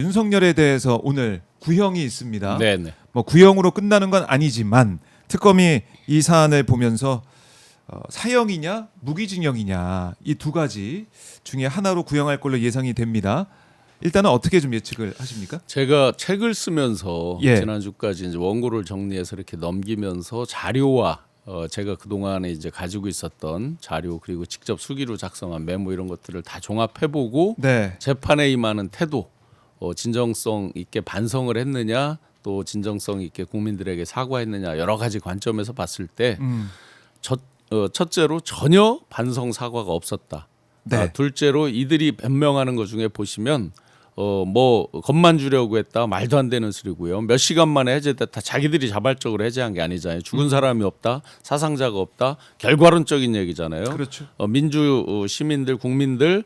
윤석열에 대해서 오늘 구형이 있습니다. 네네. 뭐 구형으로 끝나는 건 아니지만 특검이 이 사안을 보면서 사형이냐 무기징역이냐 이 두 가지 중에 하나로 구형할 걸로 예상이 됩니다. 일단은 어떻게 좀 예측을 하십니까? 제가 책을 쓰면서 예. 지난주까지 이제 원고를 정리해서 이렇게 넘기면서 자료와 제가 그동안에 이제 가지고 있었던 자료 그리고 직접 수기로 작성한 메모 이런 것들을 다 종합해보고 네. 재판에 임하는 태도, 진정성 있게 반성을 했느냐 또 진정성 있게 국민들에게 사과했느냐 여러 가지 관점에서 봤을 때 첫째로 전혀 반성 사과가 없었다. 네. 둘째로 이들이 변명하는 것 중에 보시면 뭐 겁만 주려고 했다 말도 안 되는 소리고요. 몇 시간 만에 해제됐다. 자기들이 자발적으로 해제한 게 아니잖아요. 죽은 사람이 없다, 사상자가 없다. 결과론적인 얘기잖아요. 그렇죠. 민주 시민들, 국민들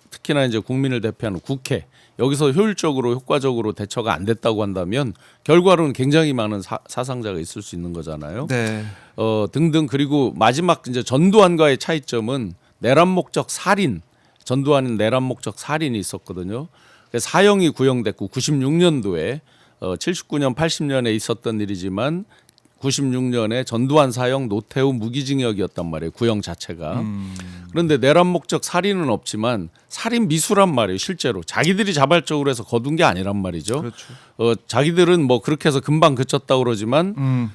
특히나 이제 국민을 대표하는 국회 여기서 효율적으로 효과적으로 대처가 안 됐다고 한다면 결과로는 굉장히 많은 사상자가 있을 수 있는 거잖아요. 네. 등등 그리고 마지막 이제 전두환과의 차이점은 내란 목적 살인, 전두환은 내란 목적 살인이 있었거든요. 사형이 구형됐고 96년도에 79년 80년에 있었던 일이지만 96년에 전두환 사형 노태우 무기징역이었단 말이에요. 구형 자체가. 그런데 내란 목적 살인은 없지만 살인 미수란 말이에요. 실제로 자기들이 자발적으로 해서 거둔 게 아니란 말이죠. 그렇죠. 자기들은 뭐 그렇게 해서 금방 그쳤다고 그러지만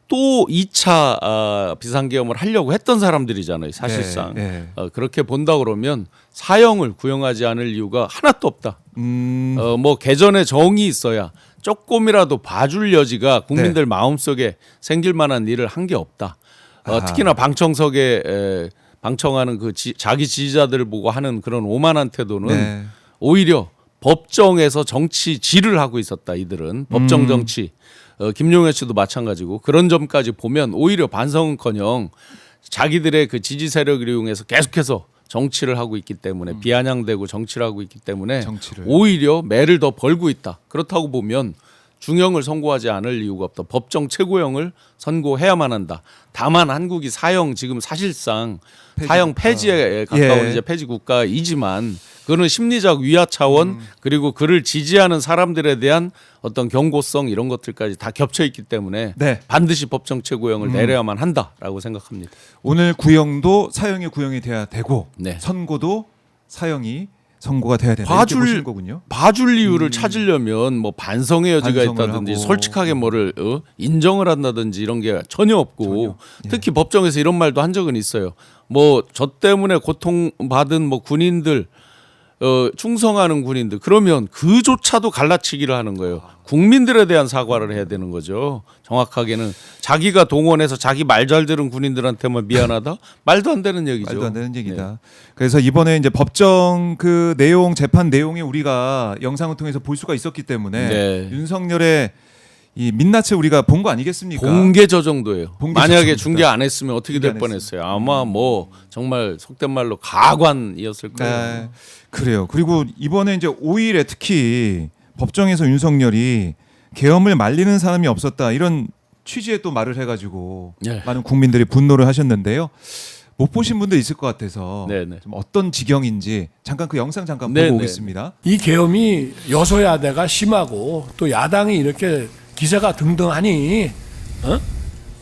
또 2차 비상계엄을 하려고 했던 사람들이잖아요. 사실상. 네, 네. 그렇게 본다 그러면 사형을 구형하지 않을 이유가 하나도 없다. 뭐 개전에 정이 있어야 조금이라도 봐줄 여지가 국민들 마음속에 생길 만한 일을 한 게 없다. 특히나 방청석에 방청하는 그 자기 지지자들을 보고 하는 그런 오만한 태도는 네. 오히려 법정에서 정치질을 하고 있었다. 이들은 법정 정치. 김용현 씨도 마찬가지고 그런 점까지 보면 오히려 반성은커녕 자기들의 그 지지 세력을 이용해서 계속해서 정치를 하고 있기 때문에 비아냥대고 정치를 하고 있기 때문에 오히려 매를 더 벌고 있다. 그렇다고 보면 중형을 선고하지 않을 이유가 없다. 법정 최고형을 선고해야만 한다. 다만 한국이 사형 지금 사실상 사형 폐지에 가까운 이제 폐지 국가이지만 그거는 심리적 위화 차원 그리고 그를 지지하는 사람들에 대한 어떤 경고성 이런 것들까지 다 겹쳐 있기 때문에 네. 반드시 법정 최고형을 내려야만 한다라고 생각합니다. 오늘 구형도 사형이 구형이 돼야 되고 네. 선고도 사형이 선고가 돼야 된다. 이렇게 보시는 거군요. 봐줄 이유를 찾으려면 뭐 반성의 여지가 반성을 있다든지 하고. 솔직하게 뭐를 인정을 한다든지 이런 게 전혀 없고 특히 법정에서 이런 말도 한 적은 있어요. 뭐 저 때문에 고통받은 뭐 군인들 충성하는 군인들 그러면 그조차도 갈라치기를 하는 거예요. 국민들에 대한 사과를 해야 되는 거죠. 정확하게는 자기가 동원해서 자기 말 잘 들은 군인들한테만 미안하다? 말도 안 되는 얘기죠. 말도 안 되는 얘기다. 네. 그래서 이번에 이제 법정 그 내용 재판 내용이 우리가 영상을 통해서 볼 수가 있었기 때문에 네. 윤석열의 이 민낯을 우리가 본 거 아니겠습니까? 공개 저 정도예요. 공개 만약에 저정도다. 중계 안 했으면 어떻게 될 안 뻔했어요. 아마 뭐 정말 속된 말로 가관이었을 거예요. 네, 그래요. 그리고 이번에 이제 5일에 특히 법정에서 윤석열이 계엄을 말리는 사람이 없었다 이런 취지의 또 말을 해가지고 네. 많은 국민들이 분노를 하셨는데요. 못 보신 분도 있을 것 같아서 네네. 좀 어떤 지경인지 잠깐 그 영상 잠깐 네네. 보고 오겠습니다. 이 계엄이 여소야대가 심하고 또 야당이 이렇게 기세가 등등하니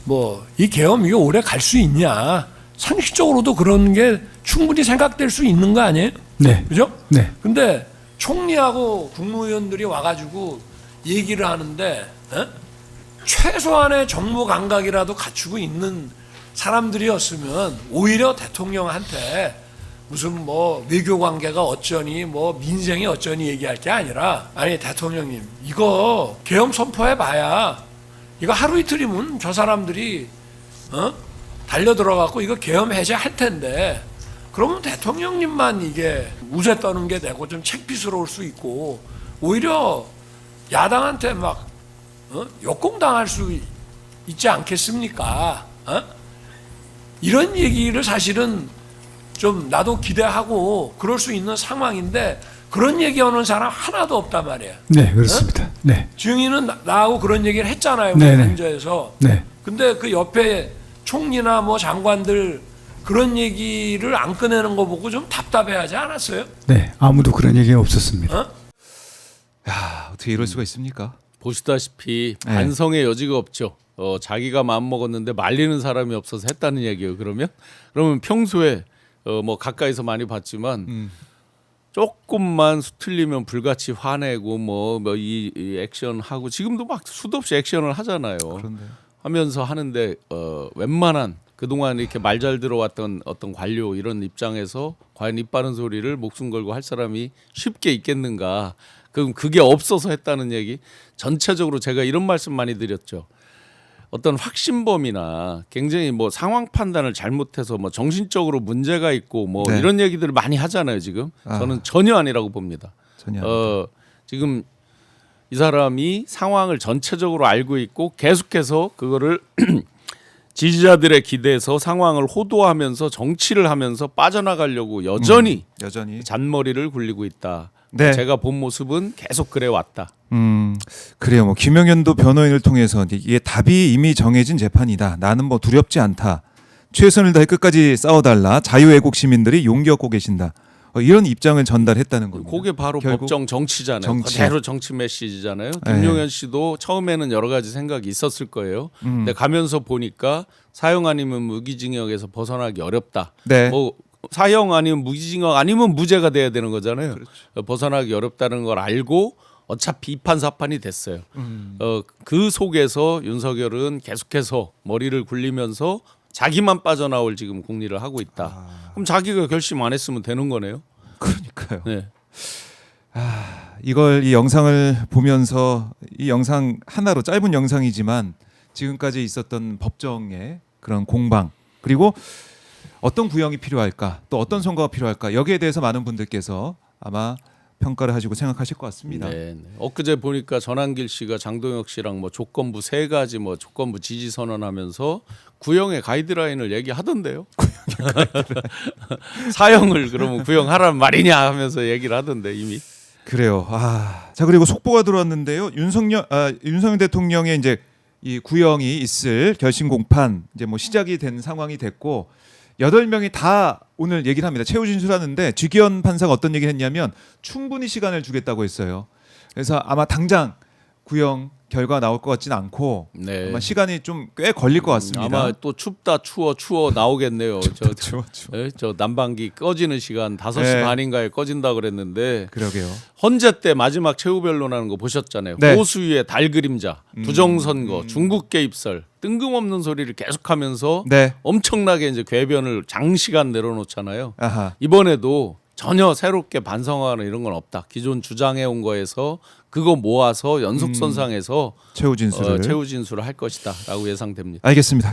뭐 이 계엄 이게 오래 갈 수 있냐 상식적으로도 그런 게 충분히 생각될 수 있는 거 아니에요? 네. 그죠? 네. 근데 총리하고 국무위원들이 와가지고 얘기를 하는데 최소한의 정무 감각이라도 갖추고 있는 사람들이었으면 오히려 대통령한테 무슨 뭐 외교 관계가 어쩌니 뭐 민생이 어쩌니 얘기할 게 아니라 아니 대통령님 이거 계엄 선포해 봐야 이거 하루 이틀이면 저 사람들이 달려 들어가고 이거 계엄 해제할 텐데 그러면 대통령님만 이게 우세 떠는 게 되고 좀 창피스러울 수 있고 오히려 야당한테 막 역공당할 수 있지 않겠습니까? 이런 얘기를 사실은 좀 나도 기대하고 그럴 수 있는 상황인데 그런 얘기하는 사람 하나도 없단 말이야. 네, 그렇습니다. 네. 증인은 나하고 그런 얘기를 했잖아요. 네네. 현저에서. 네. 근데 그 옆에 총리나 뭐 장관들 그런 얘기를 안 꺼내는 거 보고 좀 답답해하지 않았어요? 네. 아무도 그런 얘기 없었습니다. 어? 야, 어떻게 이럴 수가 있습니까? 보시다시피 네. 반성의 여지가 없죠. 자기가 마음 먹었는데 말리는 사람이 없어서 했다는 얘기예요. 그러면 평소에 뭐 가까이서 많이 봤지만 조금만 틀리면 불같이 화내고 이 액션 하고 지금도 막 수도 없이 액션을 하잖아요. 그런데 하면서 하는데 웬만한 그동안 이렇게 말 잘 들어왔던 어떤 관료 이런 입장에서 과연 입 바른 소리를 목숨 걸고 할 사람이 쉽게 있겠는가? 그럼 그게 없어서 했다는 얘기. 전체적으로 제가 이런 말씀 많이 드렸죠. 어떤 확신범이나 굉장히 뭐 상황 판단을 잘못해서 뭐 정신적으로 문제가 있고 뭐 네. 이런 얘기들을 많이 하잖아요. 지금 저는 전혀 아니라고 봅니다. 전혀 지금 이 사람이 상황을 전체적으로 알고 있고 계속해서 그거를 지지자들의 기대에서 상황을 호도하면서 정치를 하면서 빠져나가려고 여전히 잔머리를 굴리고 있다. 네. 제가 본 모습은 계속 그래 왔다. 그래요. 뭐 김영현도 변호인을 통해서 이게 답이 이미 정해진 재판이다. 나는 뭐 두렵지 않다. 최선을 다해 끝까지 싸워달라. 자유애국 시민들이 용기 얻고 계신다. 이런 입장을 전달했다는 겁니다. 그게 바로 결국 법정 정치잖아요. 정치. 그대로 정치 메시지잖아요. 김용현 씨도 처음에는 여러 가지 생각이 있었을 거예요. 근데 가면서 보니까 사형 아니면 무기징역에서 벗어나기 어렵다. 네. 뭐 사형 아니면 무기징역 아니면 무죄가 돼야 되는 거잖아요. 그렇죠. 벗어나기 어렵다는 걸 알고 어차피 이판사판이 됐어요. 그 속에서 윤석열은 계속해서 머리를 굴리면서 자기만 빠져나올 지금 궁리를 하고 있다. 그럼 자기가 결심 안 했으면 되는 거네요. 그러니까요. 네. 이 영상을 보면서 이 영상 하나로 짧은 영상이지만 지금까지 있었던 법정의 그런 공방 그리고 어떤 구형이 필요할까 또 어떤 선거가 필요할까 여기에 대해서 많은 분들께서 아마 평가를 하시고 생각하실 것 같습니다. 네. 엊그제 보니까 전한길 씨가 장동혁 씨랑 뭐 조건부 3가지 뭐 조건부 지지 선언하면서 구형의 가이드라인을 얘기하던데요. 사형을 그러면 구형하란 말이냐 하면서 얘기를 하던데 이미. 그래요. 자 그리고 속보가 들어왔는데요. 윤석열 대통령의 이제 이 구형이 있을 결심 공판 이제 뭐 시작이 된 상황이 됐고 8명이 다 오늘 얘기를 합니다. 최후 진술하는데 주기현 판사가 어떤 얘기를 했냐면 충분히 시간을 주겠다고 했어요. 그래서 아마 당장 구형 결과 나올 것 같지는 않고 네. 아마 시간이 좀 꽤 걸릴 것 같습니다. 아마 또 춥다 추워 나오겠네요. 추워. 저 난방기 꺼지는 시간 5시 네. 반인가에 꺼진다 그랬는데 그러게요. 헌재 때 마지막 최후 변론하는 거 보셨잖아요. 네. 호수위의 달 그림자, 부정선거, 중국 개입설 뜬금없는 소리를 계속하면서 네. 엄청나게 이제 궤변을 장시간 내려놓잖아요. 아하. 이번에도 전혀 새롭게 반성하는 이런 건 없다. 기존 주장해 온 거에서 그거 모아서 연속선상에서 최후 진술을 최후 진술을 할 것이다라고 예상됩니다. 알겠습니다.